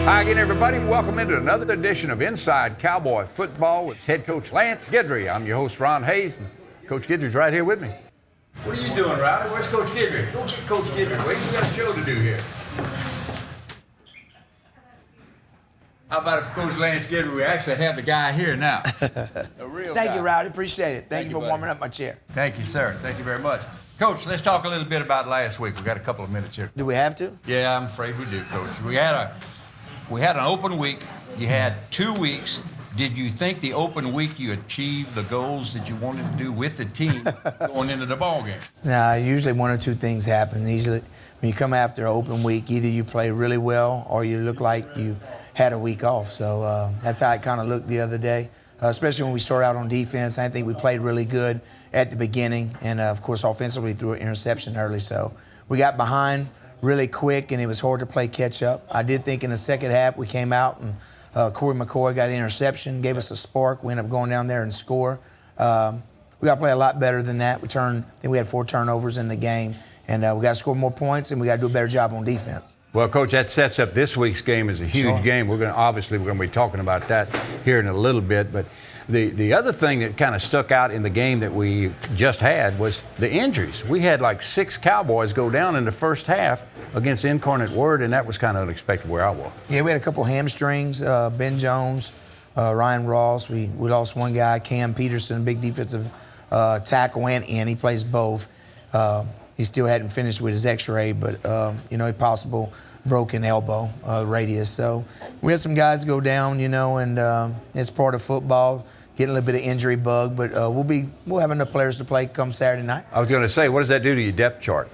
Hi again, everybody. Welcome into another edition of Inside Cowboy Football with head coach Lance Guidry. I'm your host, Ron Hayes, and Coach Guidry's right here with me. What are you doing, Riley? Where's Coach Guidry? Go get Coach Guidry. Wait, we got a show to do here. How about if Coach Lance Guidry, we actually have the guy here now. A real Thank guy. you, Rowdy. Appreciate it. Thank you for buddy. warming up my chair. Thank you, sir. Thank you very much. Coach, let's talk a little bit about last week. We got a couple of minutes here. Do we have to? Yeah, I'm afraid we do, Coach. We had an open week. You had 2 weeks. Did you think the open week you achieved the goals that you wanted to do with the team going into the ball game? Nah, usually one or two things happen. Usually when you come after an open week, either you play really well or you look like you had a week off. So that's how it kind of looked the other day, especially when we started out on defense. I think we played really good at the beginning. And, of course, offensively threw an interception early. So we got behind really quick, and it was hard to play catch-up. I did think in the second half we came out and Corey McCoy got an interception, gave us a spark. We ended up going down there and score. We got to play a lot better than that. I think we had 4 turnovers in the game, and we got to score more points, and we got to do a better job on defense. Well, Coach, that sets up this week's game as a huge game. We're going to be talking about that here in a little bit, but the other thing that kind of stuck out in the game that we just had was the injuries. We had like 6 Cowboys go down in the first half against Incarnate Word, and that was kind of unexpected where I was. Yeah, we had a couple hamstrings. Ben Jones, Ryan Ross. We lost one guy, Cam Peterson, big defensive tackle and end. He plays both. He still hadn't finished with his X-ray, but a possible broken elbow radius. So we had some guys go down, and it's part of football. Getting a little bit of injury bug, but we'll have enough players to play come Saturday night. I was going to say, what does that do to your depth chart?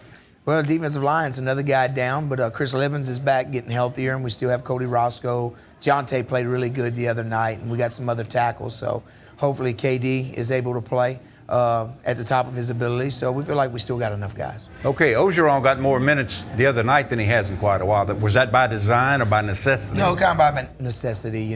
Well, the defensive line's another guy down, but Chris Evans is back getting healthier, and we still have Cody Roscoe. Jonte played really good the other night, and we got some other tackles. So hopefully KD is able to play at the top of his ability. So we feel like we still got enough guys. Okay, Ogeron got more minutes the other night than he has in quite a while. Was that by design or by necessity? No, kind of by necessity.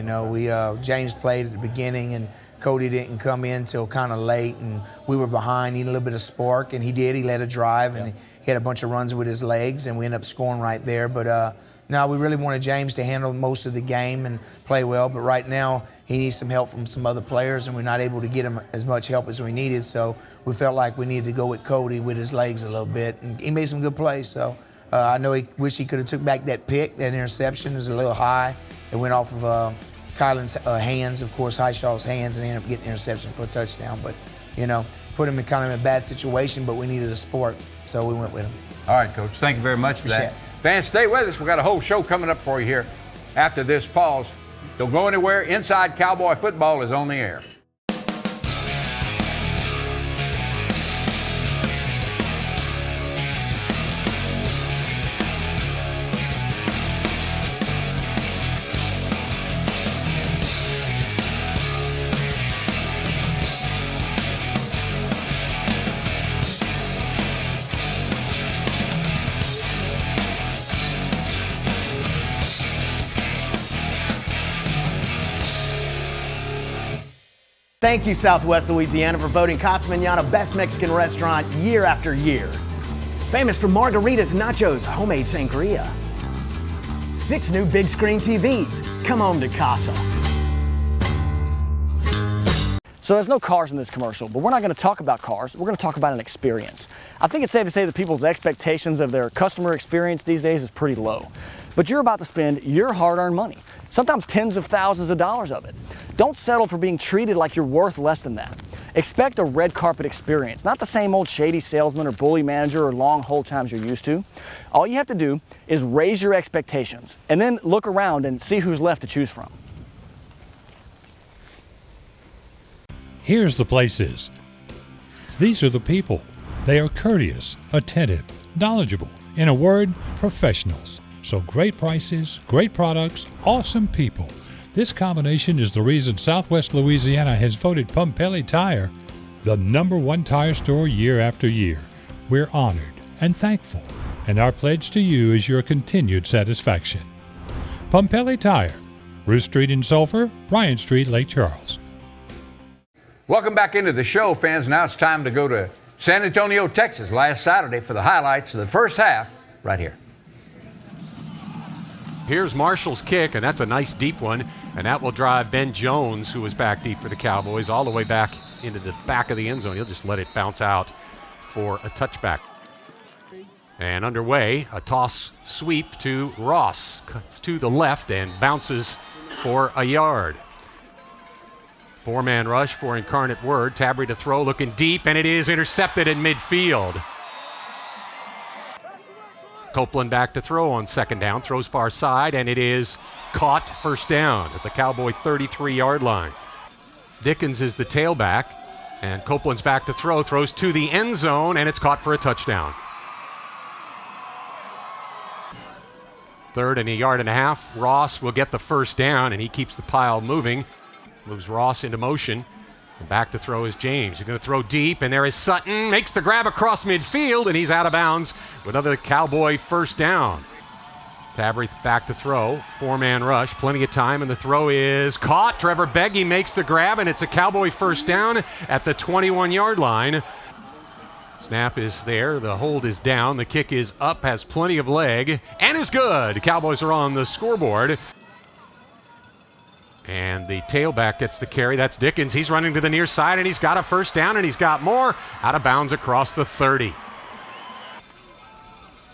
James played at the beginning, and Cody didn't come in till kind of late, and we were behind, needing a little bit of spark, and he did. He led a drive, and he had a bunch of runs with his legs, and we ended up scoring right there. But no, we really wanted James to handle most of the game and play well, but right now he needs some help from some other players, and we're not able to get him as much help as we needed, so we felt like we needed to go with Cody with his legs a little bit, and he made some good plays. So I know he wish he could have took back that pick. That interception was a little high. It went off of Kylan's hands, of course, Highshaw's hands, and ended up getting an interception for a touchdown. But, put him in kind of a bad situation, but we needed a sport, so we went with him. All right, Coach. Thank you very much for that. Fans, stay with us. We got a whole show coming up for you here after this pause. Don't go anywhere. Inside Cowboy Football is on the air. Thank you, Southwest Louisiana, for voting Casa Manana Best Mexican Restaurant year after year. Famous for margaritas, nachos, homemade sangria. 6 new big screen TVs. Come home to Casa. So there's no cars in this commercial, but we're not going to talk about cars. We're going to talk about an experience. I think it's safe to say that people's expectations of their customer experience these days is pretty low. But you're about to spend your hard-earned money, sometimes tens of thousands of dollars of it. Don't settle for being treated like you're worth less than that. Expect a red carpet experience, not the same old shady salesman or bully manager or long hold times you're used to. All you have to do is raise your expectations and then look around and see who's left to choose from. Here's the places. These are the people. They are courteous, attentive, knowledgeable, in a word, professionals. So great prices, great products, awesome people. This combination is the reason Southwest Louisiana has voted Pumpelly Tire the #1 tire store year after year. We're honored and thankful, and our pledge to you is your continued satisfaction. Pumpelly Tire, Ruth Street in Sulphur, Ryan Street, Lake Charles. Welcome back into the show, fans. Now it's time to go to San Antonio, Texas, last Saturday for the highlights of the first half right here. Here's Marshall's kick, and that's a nice deep one, and that will drive Ben Jones, who was back deep for the Cowboys, all the way back into the back of the end zone. He'll just let it bounce out for a touchback. And underway, a toss sweep to Ross. Cuts to the left and bounces for a yard. Four-man rush for Incarnate Word. Tabry to throw, looking deep, and it is intercepted in midfield. Copeland back to throw on second down, throws far side, and it is caught first down at the Cowboy 33-yard line. Dickens is the tailback, and Copeland's back to throw, throws to the end zone, and it's caught for a touchdown. 3rd and a yard and a half. Ross will get the first down, and he keeps the pile moving. Moves Ross into motion. And back to throw is James. He's going to throw deep, and there is Sutton. Makes the grab across midfield, and he's out of bounds with another Cowboy first down. Tabry back to throw. Four-man rush. Plenty of time, and the throw is caught. Trevor Beggy makes the grab, and it's a Cowboy first down at the 21-yard line. Snap is there. The hold is down. The kick is up, has plenty of leg, and is good. The Cowboys are on the scoreboard. And the tailback gets the carry. That's Dickens. He's running to the near side, and he's got a first down, and he's got more. Out of bounds across the 30.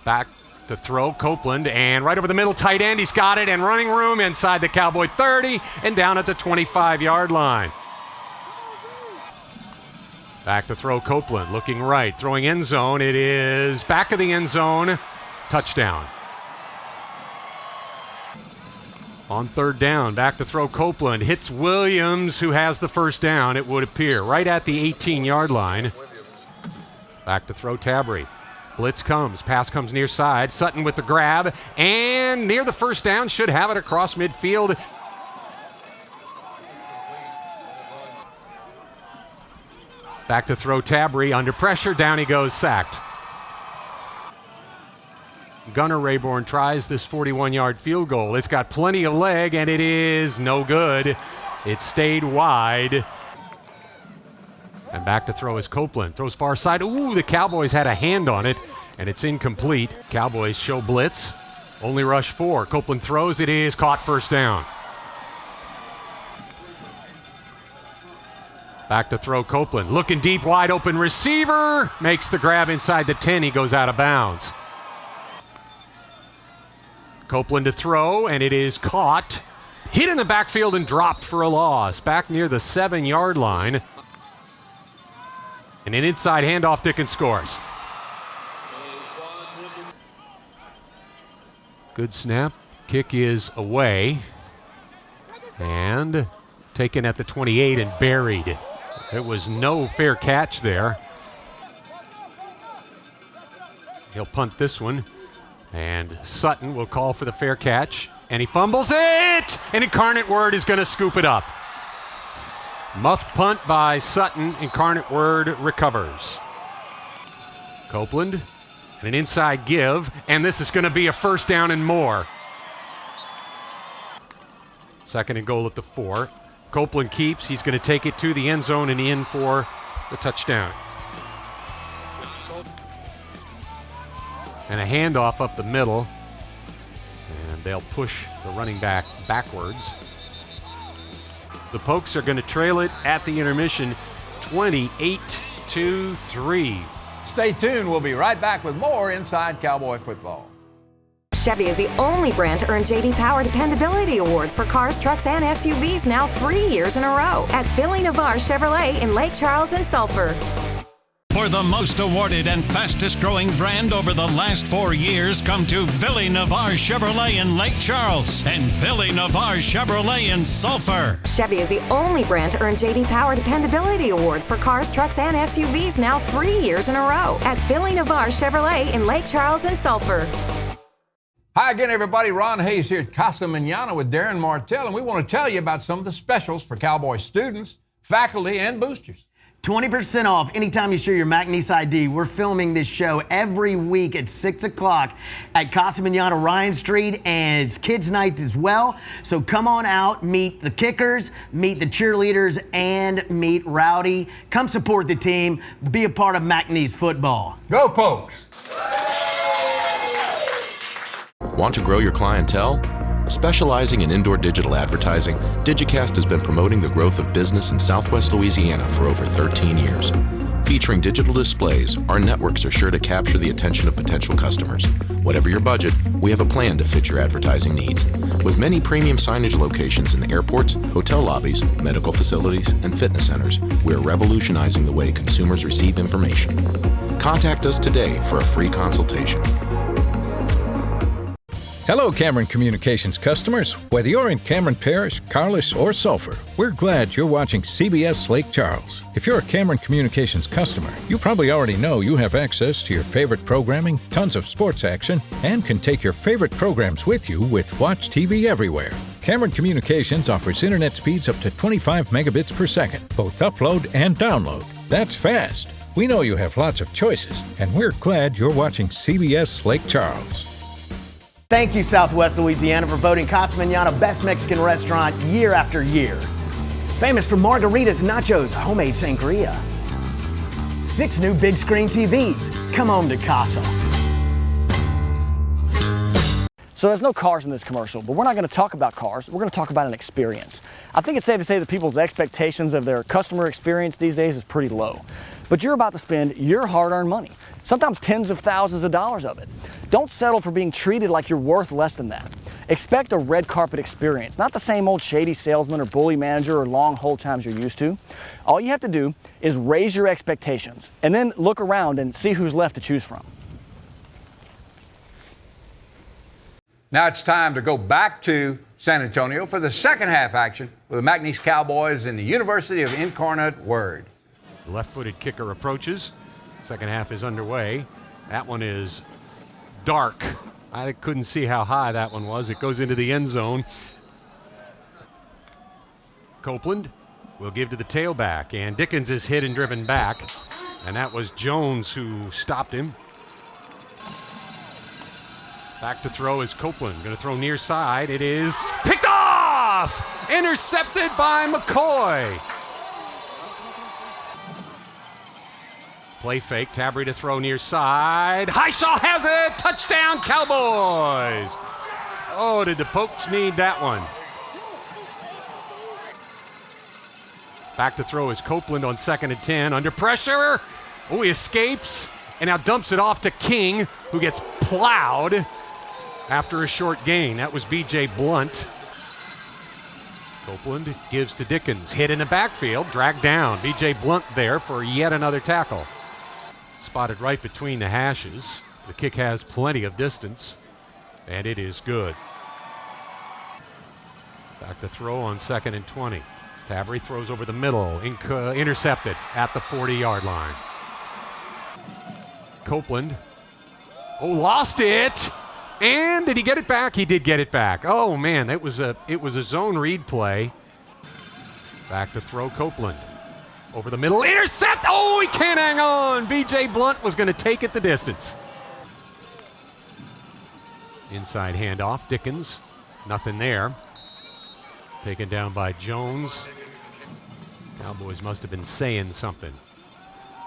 Back to throw, Copeland, and right over the middle, tight end. He's got it, and running room inside the Cowboy 30 and down at the 25-yard line. Back to throw, Copeland, looking right, throwing end zone. It is back of the end zone, touchdown. On 3rd down, back to throw, Copeland, hits Williams, who has the first down, it would appear, right at the 18-yard line. Back to throw, Tabry. Blitz comes, pass comes near side, Sutton with the grab, and near the first down, should have it across midfield. Back to throw, Tabry, under pressure, down he goes, sacked. Gunnar Rayborn tries this 41-yard field goal. It's got plenty of leg, and it is no good. It stayed wide. And back to throw is Copeland. Throws far side. Ooh, the Cowboys had a hand on it, and it's incomplete. Cowboys show blitz. Only rush 4. Copeland throws. It is caught first down. Back to throw, Copeland. Looking deep, wide open receiver. Makes the grab inside the 10. He goes out of bounds. Copeland to throw, and it is caught. Hit in the backfield and dropped for a loss. Back near the 7-yard line. And an inside handoff, Dickens scores. Good snap. Kick is away. And taken at the 28 and buried. It was no fair catch there. He'll punt this one. And Sutton will call for the fair catch. And he fumbles it! And Incarnate Word is going to scoop it up. Muffed punt by Sutton. Incarnate Word recovers. Copeland. And an inside give. And this is going to be a first down and more. 2nd and goal at the 4. Copeland keeps. He's going to take it to the end zone and in for the touchdown. And a handoff up the middle. And they'll push the running back backwards. The Pokes are going to trail it at the intermission 28-3. Stay tuned. We'll be right back with more Inside Cowboy Football. Chevy is the only brand to earn J.D. Power Dependability Awards for cars, trucks, and SUVs now 3 years in a row at Billy Navar Chevrolet in Lake Charles and Sulphur. For the most awarded and fastest growing brand over the last 4 years, come to Billy Navar Chevrolet in Lake Charles and Billy Navar Chevrolet in Sulphur. Chevy is the only brand to earn J.D. Power Dependability Awards for cars, trucks, and SUVs now 3 years in a row at Billy Navar Chevrolet in Lake Charles and Sulphur. Hi again, everybody. Ron Hayes here at Casa Manana with Darren Martell, and we want to tell you about some of the specials for Cowboy students, faculty, and boosters. 20% off anytime you show your McNeese ID. We're filming this show every week at 6 o'clock at Casa Manana, Ryan Street, and it's kids' night as well. So come on out, meet the kickers, meet the cheerleaders, and meet Rowdy. Come support the team. Be a part of McNeese football. Go Pokes! Want to grow your clientele? Specializing in indoor digital advertising, Digicast has been promoting the growth of business in Southwest Louisiana for over 13 years. Featuring digital displays, our networks are sure to capture the attention of potential customers. Whatever your budget, we have a plan to fit your advertising needs. With many premium signage locations in airports, hotel lobbies, medical facilities, and fitness centers, we are revolutionizing the way consumers receive information. Contact us today for a free consultation. Hello, Cameron Communications customers. Whether you're in Cameron Parish, Carlos, or Sulphur, we're glad you're watching CBS Lake Charles. If you're a Cameron Communications customer, you probably already know you have access to your favorite programming, tons of sports action, and can take your favorite programs with you with Watch TV Everywhere. Cameron Communications offers internet speeds up to 25 megabits per second, both upload and download. That's fast. We know you have lots of choices, and we're glad you're watching CBS Lake Charles. Thank you, Southwest Louisiana, for voting Casa Mañana Best Mexican Restaurant year after year. Famous for margaritas, nachos, homemade sangria. 6 new big screen TVs. Come home to Casa. So there's no cars in this commercial, but we're not going to talk about cars. We're going to talk about an experience. I think it's safe to say that people's expectations of their customer experience these days is pretty low. But you're about to spend your hard-earned money, sometimes tens of thousands of dollars of it. Don't settle for being treated like you're worth less than that. Expect a red carpet experience, not the same old shady salesman or bully manager or long hold times you're used to. All you have to do is raise your expectations and then look around and see who's left to choose from. Now it's time to go back to San Antonio for the second half action with the McNeese Cowboys and the University of Incarnate Word. The left-footed kicker approaches. Second half is underway. That one is dark. I couldn't see how high that one was. It goes into the end zone. Copeland will give to the tailback, and Dickens is hit and driven back, and that was Jones who stopped him. Back to throw is Copeland. Going to throw near side. It is picked off! Intercepted by McCoy. Play fake, Tabry to throw near side. Highshaw has it! Touchdown, Cowboys! Oh, did the Pokes need that one? Back to throw is Copeland on 2nd and 10. Under pressure. Oh, he escapes and now dumps it off to King, who gets plowed after a short gain. That was B.J. Blunt. Copeland gives to Dickens. Hit in the backfield, dragged down. B.J. Blunt there for yet another tackle. Spotted right between the hashes. The kick has plenty of distance, and it is good. Back to throw on 2nd and 20. Tabry throws over the middle, intercepted at the 40-yard line. Copeland, lost it, and did he get it back? He did get it back. Oh man, it was a zone read play. Back to throw, Copeland. Over the middle, intercept! Oh, he can't hang on! B.J. Blunt was going to take it the distance. Inside handoff, Dickens. Nothing there. Taken down by Jones. Cowboys must have been saying something.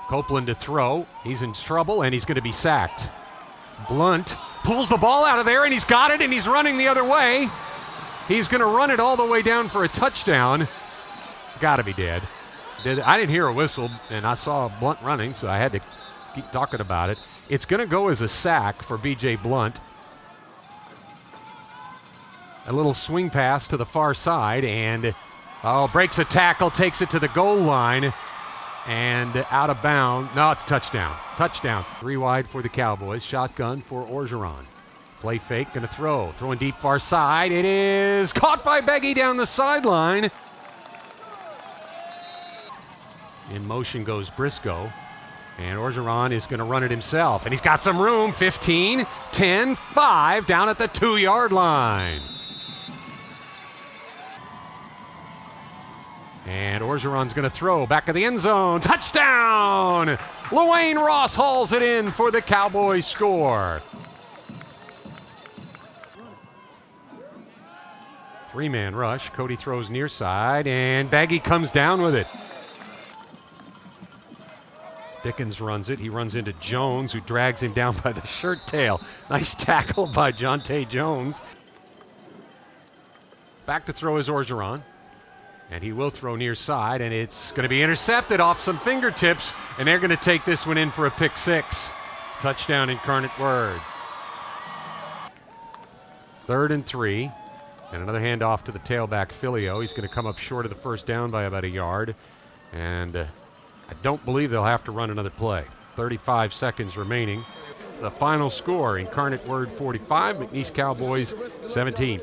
Copeland to throw. He's in trouble, and he's going to be sacked. Blunt pulls the ball out of there, and he's got it, and he's running the other way. He's going to run it all the way down for a touchdown. Got to be dead. I didn't hear a whistle, and I saw Blunt running, so I had to keep talking about it. It's going to go as a sack for B.J. Blunt. A little swing pass to the far side, and breaks a tackle, takes it to the goal line, and out of bounds. No, it's touchdown. Touchdown. 3 wide for the Cowboys. Shotgun for Orgeron. Play fake, going to throw. Throwing deep far side. It is caught by Beggy down the sideline. In motion goes Briscoe, and Orgeron is going to run it himself, and he's got some room. 15, 10, 5, down at the 2-yard line. And Orgeron's going to throw back of the end zone. Touchdown! Luane Ross hauls it in for the Cowboys score. 3-man rush. Cody throws near side, and Baggy comes down with it. Dickens runs it. He runs into Jones, who drags him down by the shirt tail. Nice tackle by Jonte Jones. back to throw is Orgeron. And he will throw near side, and it's going to be intercepted off some fingertips, and they're going to take this one in for a pick six. Touchdown, Incarnate Word. 3rd and 3, and another handoff to the tailback, Filio. He's going to come up short of the first down by about a yard, and I don't believe they'll have to run another play. 35 seconds remaining. The final score, Incarnate Word 45, McNeese Cowboys 17.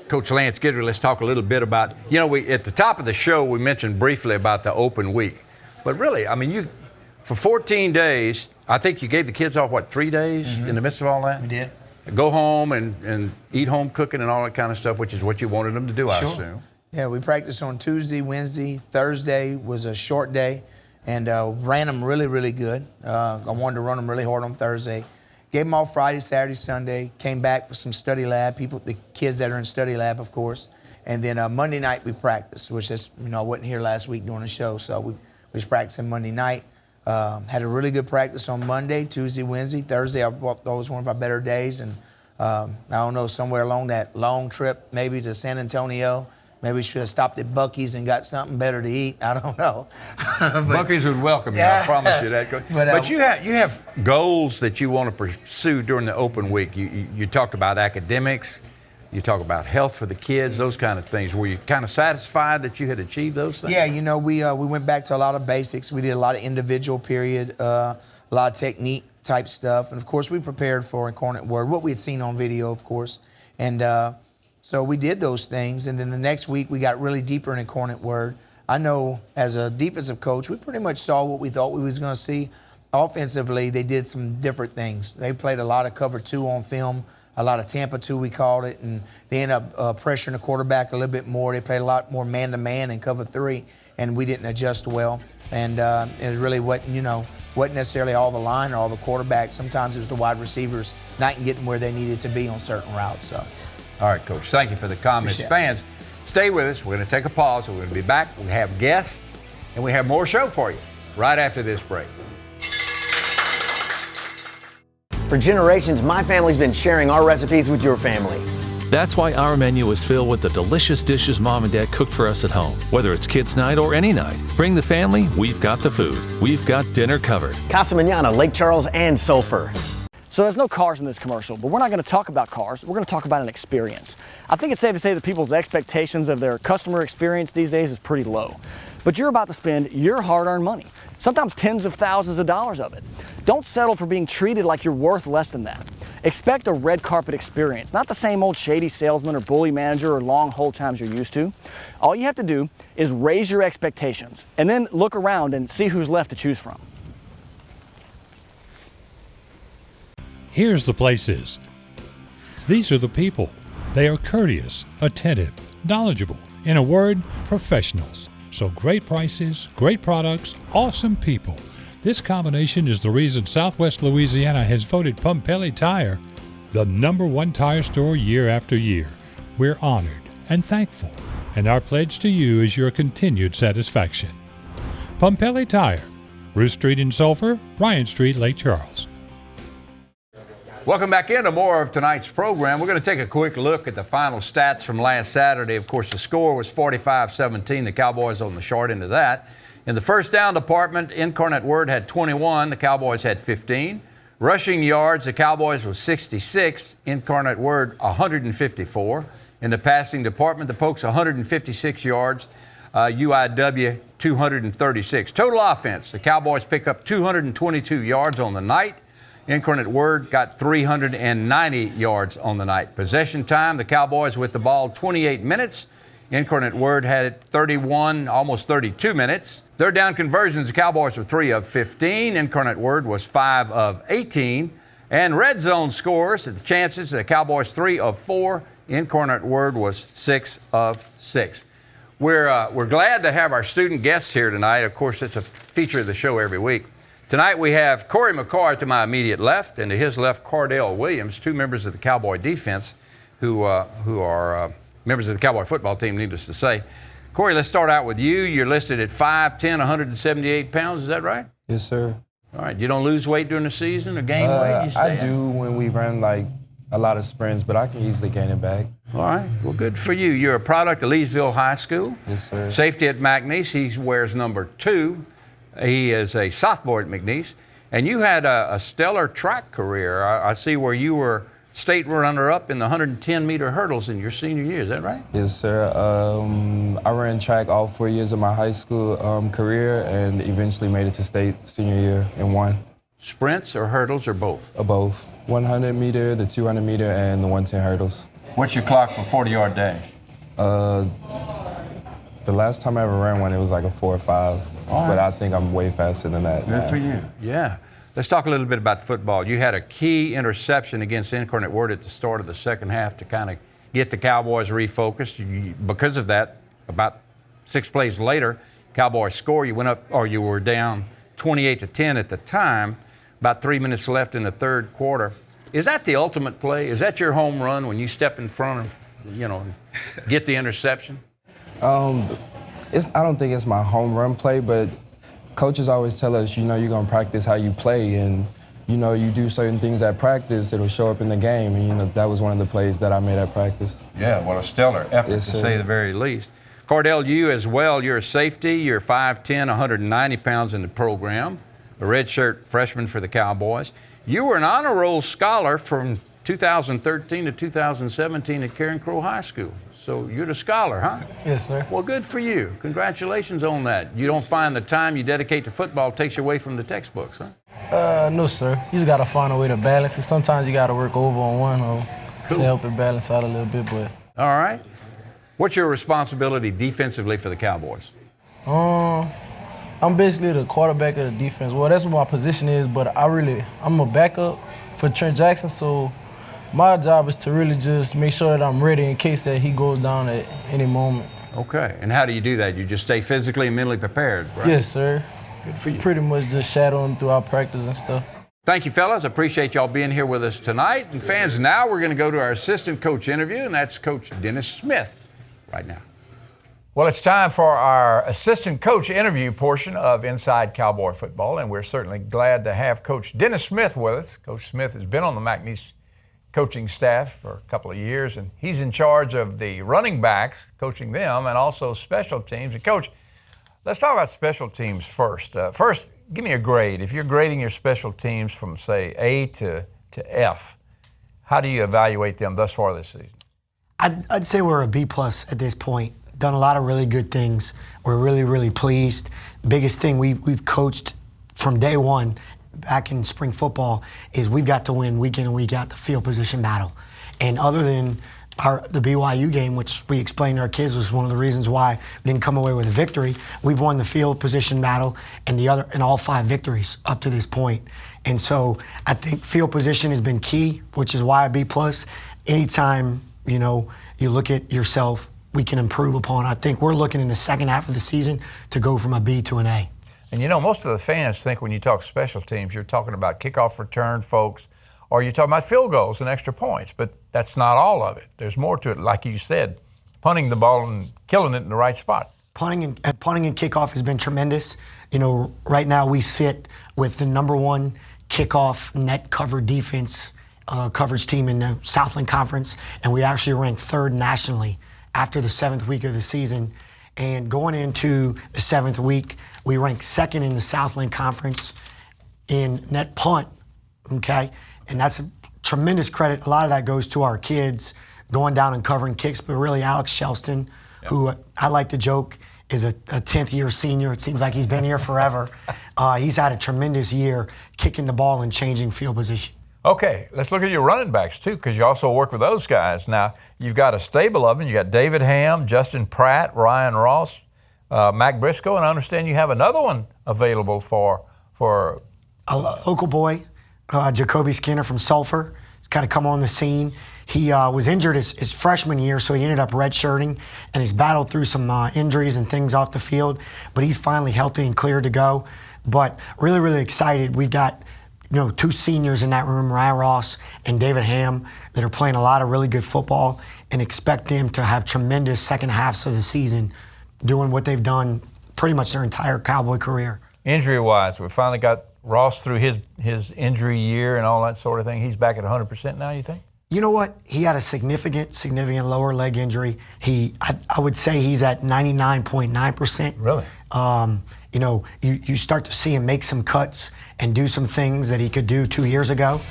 Coach Lance Guidry, let's talk a little bit about, at the top of the show, we mentioned briefly about the open week. But really, I mean, for 14 days, I think you gave the kids off, 3 days in the midst of all that? We did. Go home and eat home cooking and all that kind of stuff, which is what you wanted them to do, I assume. Yeah, we practiced on Tuesday, Wednesday. Thursday was a short day, and ran them really, really good. I wanted to run them really hard on Thursday. Gave them off Friday, Saturday, Sunday. Came back for some study lab, the kids that are in study lab, of course. And then Monday night we practiced, which is, I wasn't here last week during the show, so we was practicing Monday night. Had a really good practice on Monday, Tuesday, Wednesday. Thursday, I thought that was one of our better days. And I don't know, somewhere along that long trip, maybe to San Antonio, maybe we should have stopped at Buc-ee's and got something better to eat. I don't know. Buc-ee's would welcome you, I promise you that. But you have goals that you want to pursue during the open week. You talked about academics. You talk about health for the kids, those kind of things. Were you kind of satisfied that you had achieved those things? Yeah, we went back to a lot of basics. We did a lot of individual period, a lot of technique type stuff. And, of course, we prepared for Incarnate Word, what we had seen on video, of course. And so we did those things. And then the next week we got really deeper in Incarnate Word. I know as a defensive coach, we pretty much saw what we thought we was going to see. Offensively, they did some different things. They played a lot of cover 2 on film, a lot of Tampa 2, we called it, and they ended up pressuring the quarterback a little bit more. They played a lot more man-to-man in cover 3, and we didn't adjust well. And it was really wasn't necessarily all the line or all the quarterback. Sometimes it was the wide receivers not getting where they needed to be on certain routes. So, all right, Coach, thank you for the comments. Fans, stay with us. We're going to take a pause. We're going to be back. We have guests, and we have more show for you right after this break. For generations, my family's been sharing our recipes with your family. That's why our menu is filled with the delicious dishes Mom and Dad cook for us at home. Whether it's kids' night or any night, bring the family, we've got the food. We've got dinner covered. Casa Manana, Lake Charles, and Sulphur. So there's no cars in this commercial, but we're not going to talk about cars. We're going to talk about an experience. I think it's safe to say that people's expectations of their customer experience these days is pretty low. But you're about to spend your hard-earned money, sometimes tens of thousands of dollars of it. Don't settle for being treated like you're worth less than that. Expect a red carpet experience, not the same old shady salesman or bully manager or long hold times you're used to. All you have to do is raise your expectations and then look around and see who's left to choose from. Here's the places. These are the people. They are courteous, attentive, knowledgeable, in a word, professionals. So great prices, great products, awesome people. This combination is the reason Southwest Louisiana has voted Pumpelly Tire the #1 tire store year after year. We're honored and thankful, and our pledge to you is your continued satisfaction. Pumpelly Tire, Ruth Street in Sulphur, Ryan Street, Lake Charles. Welcome back into more of tonight's program. We're going to take a quick look at the final stats from last Saturday. Of course, the score was 45-17. The Cowboys on the short end of that. In the first down department, Incarnate Word had 21. The Cowboys had 15. Rushing yards, the Cowboys was 66. Incarnate Word 154. In the passing department, the Pokes 156 yards. UIW 236. Total offense, the Cowboys pick up 222 yards on the night. Incarnate Word got 390 yards on the night. Possession time, the Cowboys with the ball 28 minutes. Incarnate Word had it 31, almost 32 minutes. Third down conversions, the Cowboys were 3 of 15. Incarnate Word was 5 of 18. And red zone scores, the chances, the Cowboys 3 of 4. Incarnate Word was 6 of 6. We're glad to have our student guests here tonight. Of course, it's a feature of the show every week. Tonight we have Corey McCoy to my immediate left, and to his left, Cardell Williams, 2 members of the Cowboy defense who are members of the Cowboy football team, needless to say. Corey, let's start out with you. You're listed at 5'10", 178 pounds. Is that right? Yes, sir. All right. You don't lose weight during the season or gain weight? I do when we run like a lot of sprints, but I can easily gain it back. All right. Well, good for you. You're a product of Leesville High School. Yes, sir. Safety at McNeese. He wears number 2. He is a sophomore at McNeese. And you had a stellar track career. I see where you were state runner-up in the 110-meter hurdles in your senior year. Is that right? Yes, sir. I ran track all 4 years of my high school career and eventually made it to state senior year and won. Sprints or hurdles or both? Both. 100 meter, the 200 meter, and the 110 hurdles. What's your clock for 40-yard dash? The last time I ever ran one, it was like a 4 or 5. But I think I'm way faster than that. Good for you. Yeah. Let's talk a little bit about football. You had a key interception against Incarnate Word at the start of the second half to kind of get the Cowboys refocused. Because of that, about 6 plays later, Cowboys score. You went up, or you were down 28-10 at the time. About 3 minutes left in the third quarter. Is that the ultimate play? Is that your home run when you step in front of, get the interception? I don't think it's my home run play, but coaches always tell us, you're going to practice how you play, and, you do certain things at practice, it'll show up in the game, and, that was one of the plays that I made at practice. Yeah, well, a stellar effort, yes, to sir. say the very least. Cardell, you as well, you're a safety, you're 5'10", 190 pounds in the program, a redshirt freshman for the Cowboys. You were an honor roll scholar from 2013 to 2017 at Karen Crowe High School. So you're the scholar, huh? Yes, sir. Well, good for you. Congratulations on that. You don't find the time you dedicate to football takes you away from the textbooks, huh? No, sir. You just got to find a way to balance it. Sometimes you got to work over on one to help it balance out a little bit. But all right. What's your responsibility defensively for the Cowboys? I'm basically the quarterback of the defense. Well, that's what my position is, but I'm a backup for Trent Jackson, so my job is to really just make sure that I'm ready in case that he goes down at any moment. Okay. And how do you do that? You just stay physically and mentally prepared, right? Yes, sir. Good for you. Pretty much just shadowing throughout practice and stuff. Thank you, fellas. I appreciate y'all being here with us tonight. And fans, now we're going to go to our assistant coach interview, and that's Coach Dennis Smith right now. Well, it's time for our assistant coach interview portion of Inside Cowboy Football, and we're certainly glad to have Coach Dennis Smith with us. Coach Smith has been on the McNeese coaching staff for a couple of years, and he's in charge of the running backs, coaching them, and also special teams. And Coach, let's talk about special teams first. First, give me a grade. If you're grading your special teams from, say, A to F, how do you evaluate them thus far this season? I'd say we're a B+ at this point. Done a lot of really good things. We're really, really pleased. Biggest thing we've coached from day one back in spring football is we've got to win week in and week out the field position battle. And other than the BYU game, which we explained to our kids was one of the reasons why we didn't come away with a victory, we've won the field position battle and all 5 victories up to this point. And so I think field position has been key, which is why a B+. Anytime, you look at yourself, we can improve upon. I think we're looking in the second half of the season to go from a B to an A. And most of the fans think when you talk special teams, you're talking about kickoff return folks, or you're talking about field goals and extra points, but that's not all of it. There's more to it, like you said, punting the ball and killing it in the right spot. Punting and kickoff has been tremendous. Right now we sit with the #1 kickoff net cover defense coverage team in the Southland Conference, and we actually ranked 3rd nationally after the 7th week of the season. And going into the 7th week, we ranked 2nd in the Southland Conference in net punt, okay? And that's a tremendous credit. A lot of that goes to our kids going down and covering kicks, but really Alex Shelston, who I like to joke is a 10th-year senior. It seems like he's been here forever. He's had a tremendous year kicking the ball and changing field position. Okay, let's look at your running backs, too, because you also work with those guys. Now, you've got a stable of them. You got David Ham, Justin Pratt, Ryan Ross, Mac Briscoe, and I understand you have another one available for a local boy, Jacoby Skinner from Sulphur. He's kind of come on the scene. He was injured his freshman year, so he ended up redshirting, and he's battled through some injuries and things off the field, but he's finally healthy and clear to go. But really, really excited. We've got 2 seniors in that room, Ryan Ross and David Ham, that are playing a lot of really good football, and expect them to have tremendous second halves of the season doing what they've done pretty much their entire Cowboy career. Injury-wise, we finally got Ross through his injury year and all that sort of thing. He's back at 100% now, you think? You know what? He had a significant lower leg injury. I would say he's at 99.9%. Really? You know, you start to see him make some cuts and do some things that he could do 2 years ago.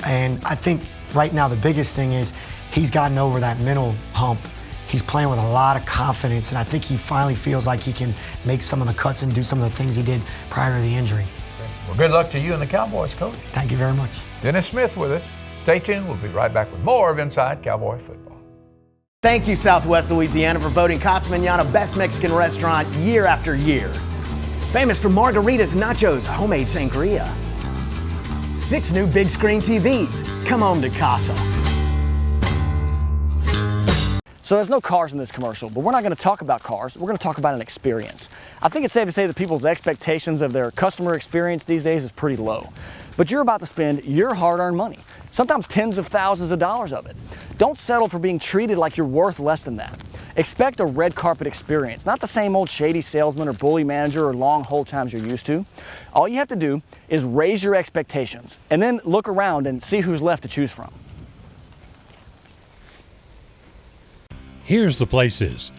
And I think right now the biggest thing is he's gotten over that mental hump. He's playing with a lot of confidence, and I think he finally feels like he can make some of the cuts and do some of the things he did prior to the injury. Well, good luck to you and the Cowboys, Coach. Thank you very much. Dennis Smith with us. Stay tuned. We'll be right back with more of Inside Cowboy Football. Thank you, Southwest Louisiana, for voting Casa Mañana Best Mexican Restaurant year after year. Famous for margaritas, nachos, homemade sangria. 6 new big screen TVs. Come home to Casa. So there's no cars in this commercial, but we're not going to talk about cars. We're going to talk about an experience. I think it's safe to say that people's expectations of their customer experience these days is pretty low. But you're about to spend your hard-earned money, sometimes tens of thousands of dollars of it. Don't settle for being treated like you're worth less than that. Expect a red carpet experience, not the same old shady salesman or bully manager or long hold times you're used to. All you have to do is raise your expectations and then look around and see who's left to choose from. Here's the places.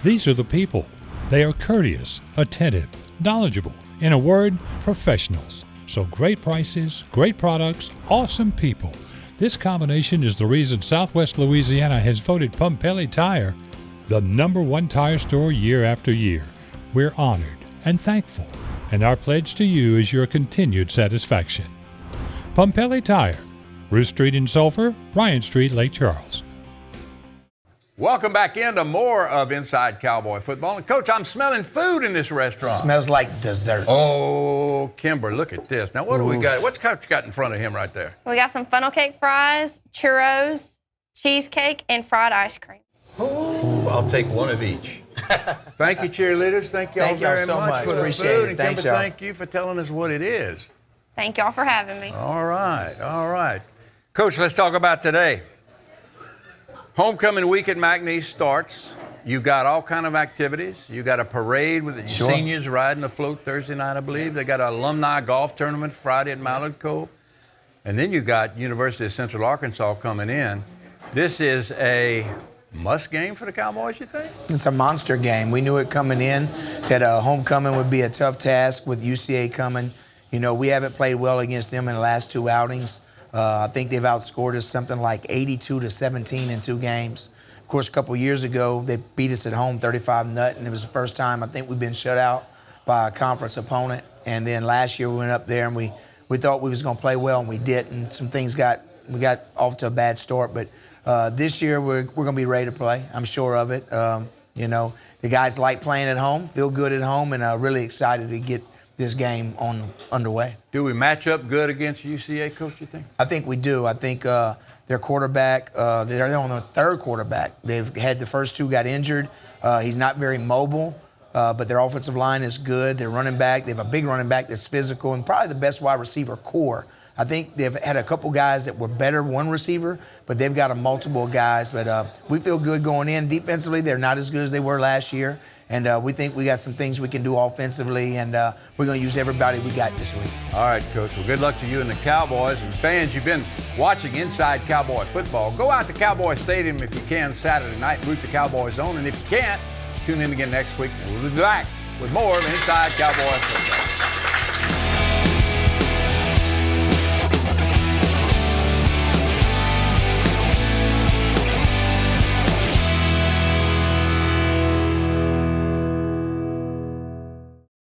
These are the people. They are courteous, attentive, knowledgeable, in a word, professionals. So great prices, great products, awesome people. This combination is the reason Southwest Louisiana has voted Pumpelly Tire the #1 tire store year after year. We're honored and thankful, and our pledge to you is your continued satisfaction. Pumpelly Tire, Ruth Street in Sulphur, Ryan Street, Lake Charles. Welcome back into more of Inside Cowboy Football. And Coach, I'm smelling food in this restaurant. Smells like dessert. Oh, Kimber, look at this. Now, what do we got? What's Coach got in front of him right there? We got some funnel cake fries, churros, cheesecake, and fried ice cream. Ooh, I'll take one of each. Thank you, cheerleaders. Thank y'all very much for the food. And Kimber, thank you for telling us what it is. Thank y'all for having me. All right, all right. Coach, let's talk about today. Homecoming week at McNeese starts. You've got all kind of activities. You got a parade with the seniors riding a float Thursday night, I believe. They got an alumni golf tournament Friday at Mallard Cove. And then you got University of Central Arkansas coming in. This is a must game for the Cowboys, you think? It's a monster game. We knew it coming in that homecoming would be a tough task with UCA coming. You know, we haven't played well against them in the last 2 outings. I think they've outscored us something like 82-17 in 2 games. Of course, a couple years ago, they beat us at home 35-0, and it was the first time I think we've been shut out by a conference opponent. And then last year we went up there and we thought we was going to play well, and we didn't. Some things we got off to a bad start, but this year we're going to be ready to play. I'm sure of it. You know, the guys like playing at home, feel good at home, and really excited to get this game underway. Do we match up good against UCA, Coach, you think? I think we do. I think their quarterback, they're on their 3rd quarterback. They've had the first 2 got injured. He's not very mobile, but their offensive line is good. Their running back, they have a big running back that's physical and probably the best wide receiver core. I think they've had a couple guys that were better one receiver, but they've got a multiple guys. But we feel good going in. Defensively, they're not as good as they were last year. And we think we got some things we can do offensively, and we're going to use everybody we got this week. All right, Coach. Well, good luck to you and the Cowboys. And fans, you've been watching Inside Cowboy Football. Go out to Cowboy Stadium if you can Saturday night and root the Cowboys on. And if you can't, tune in again next week, and we'll be back with more of Inside Cowboy Football.